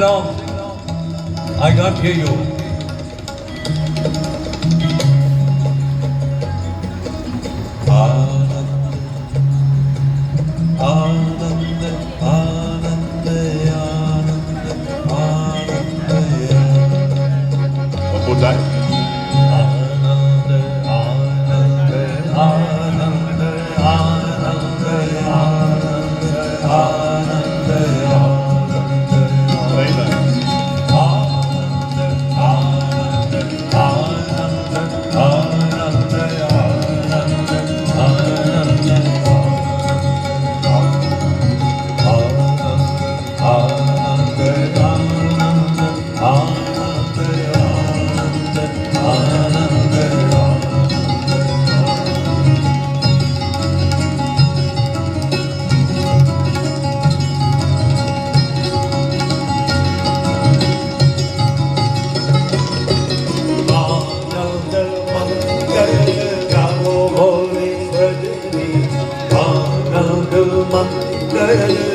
along. I can't hear you. Anand, Anand, Anand, Anand, Anand. One more time. Anand, Anand, Anand, Anand, Anand, Anand, Very nice.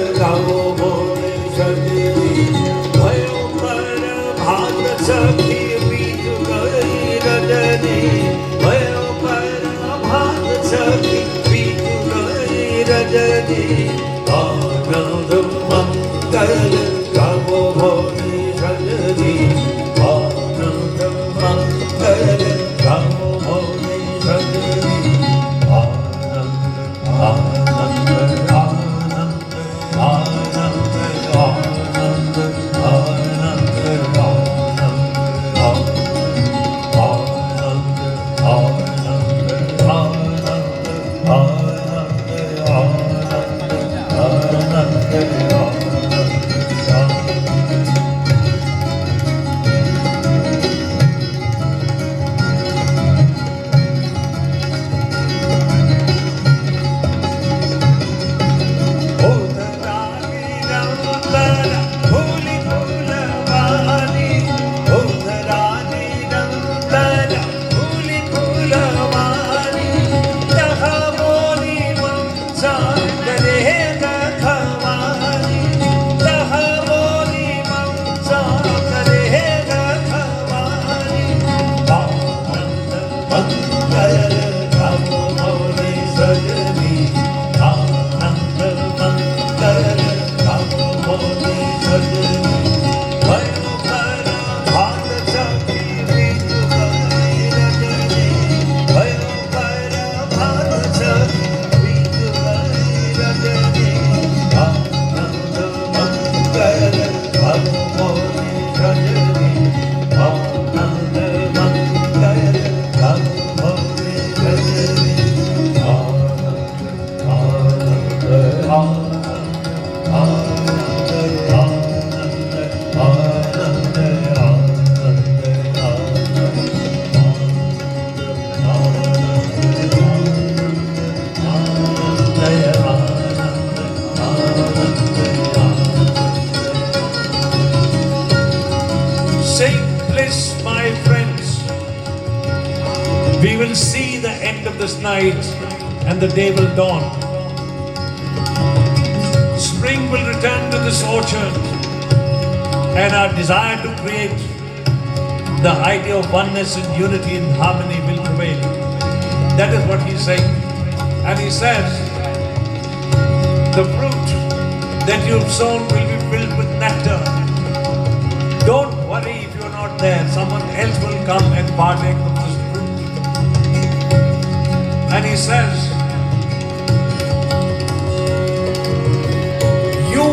Sing bliss, my friends. We will see the end of this night and the day will dawn. Spring will return to this orchard and our desire to create the idea of oneness and unity and harmony will prevail. That is what he's saying. And he says, the fruit that you've sown will be filled with nectar. Don't worry if you're not there. Someone else will come and partake of this fruit. And he says, you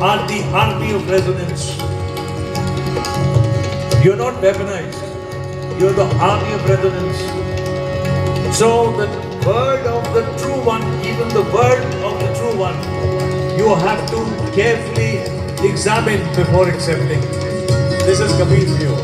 are the army of resonance. You're not weaponized. You're the army of resonance. So the word of the true one, even the word of the true one, you have to carefully examine before accepting. This is Kabir's view.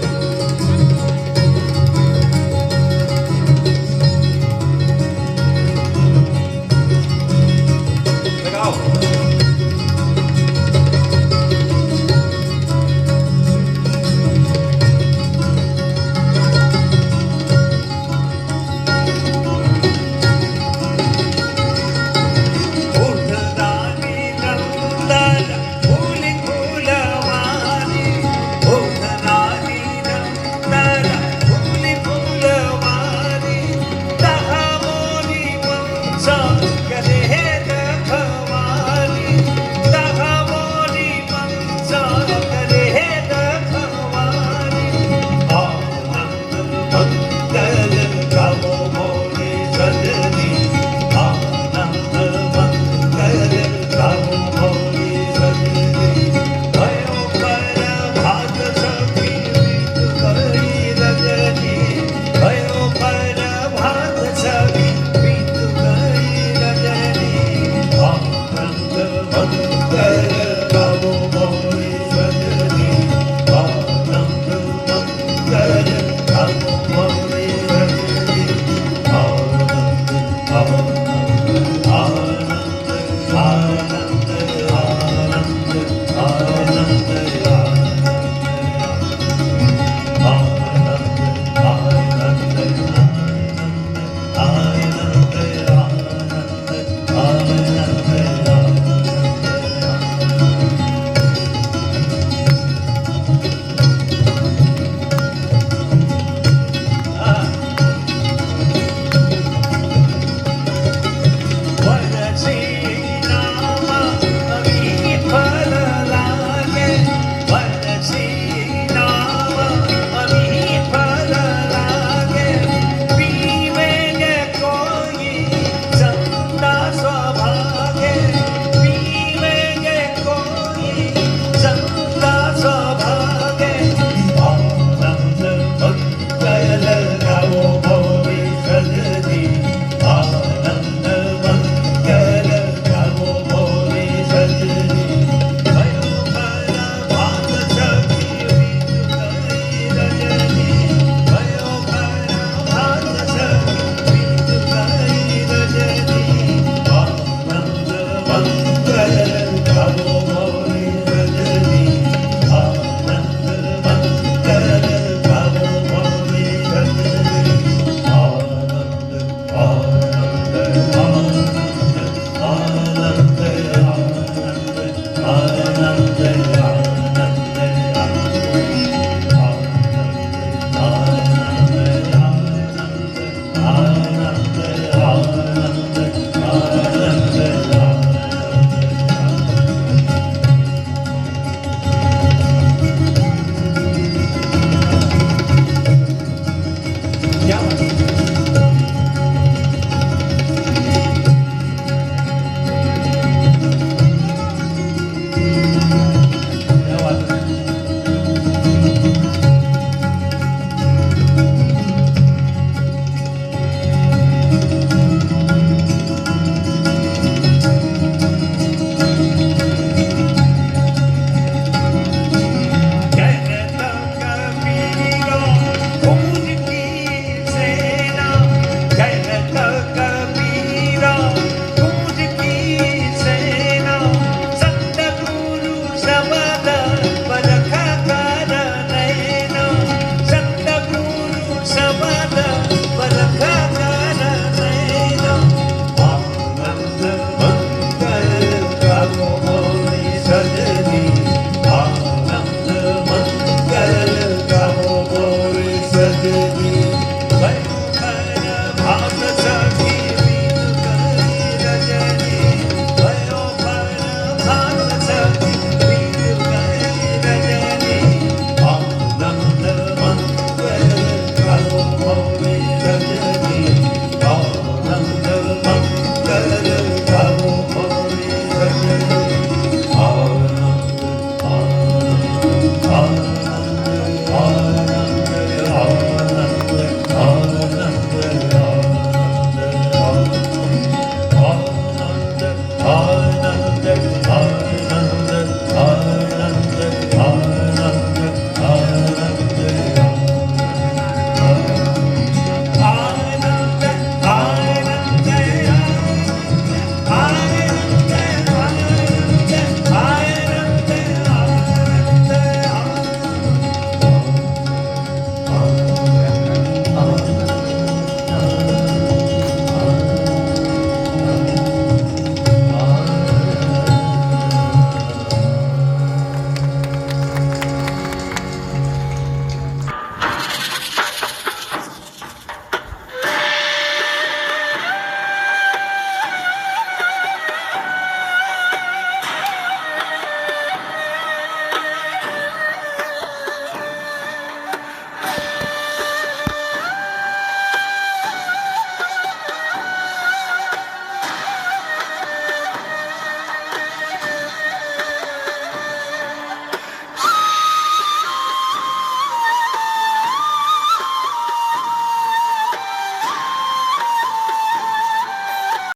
Vande